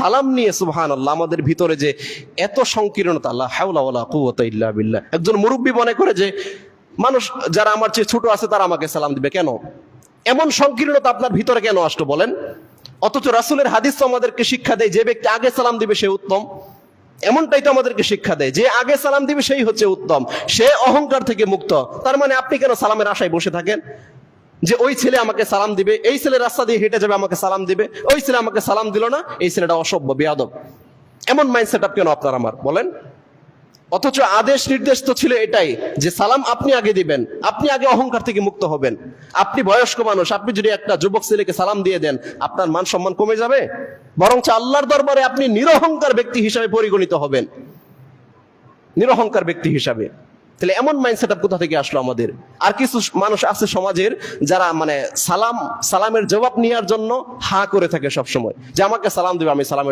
সালাম নিয়ে সুবহানাল্লাহ আমাদের ভিতরে যে এত সংকীর্ণতা, লা হাওলা ওয়ালা কুওয়াতা ইল্লা বিল্লাহ। একজন মুরব্বী মনে করে যে মানুষ যারা আমার চেয়ে ছোট আছে তারা আমাকে সালাম দিবে, কেন এমন সংকীর্ণতা আপনার ভিতরে কেন আসলো বলেন? অথচ রাসূলের হাদিস তো আমাদেরকে শিক্ষা দেয় যে ব্যক্তি আগে সালাম দিবে সে উত্তম। এমনটাই তো আমাদেরকে শিক্ষা দেয় যে আগে সালাম দিবে সেই হচ্ছে উত্তম, সে অহংকার থেকে মুক্ত। তার মানে আপনি কেন সালামের আশায় বসে থাকেন যে ওই ছেলে আমাকে সালাম দিবে, এই ছেলে রাস্তা দিয়ে হেঁটে যাবে আমাকে সালাম দিবে, ওই ছেলে আমাকে সালাম দিল না, এই ছেলেটা অসভ্য বেয়াদব। এমন মাইন্ডসেট আপ কেন আপনার আমার বলেন? অথচ আদেশ নির্দেশ তো ছিল এটাই যে সালাম আপনি আগে দিবেন, আপনি আগে অহংকার থেকে মুক্ত হবেন। আপনি বয়স্ক মানুষ, আপনি যদি একটা যুবক ছেলেকে সালাম দিয়ে দেন আপনার মান সম্মান কমে যাবে? বরঞ্চ আল্লাহর দরবারে আপনি নিরহংকার ব্যক্তি হিসাবে পরিগণিত হবেন, নিরহংকার ব্যক্তি হিসাবে। তাহলে এমন মাইন্ডসেট আপ কোথা থেকে আসলো আমাদের? আর কিছু মানুষ আছে সমাজের যারা সালামের জবাব নেওয়ার জন্য হা করে থাকে সব সময় যে আমাকে সালাম দিবে, আমি সালাম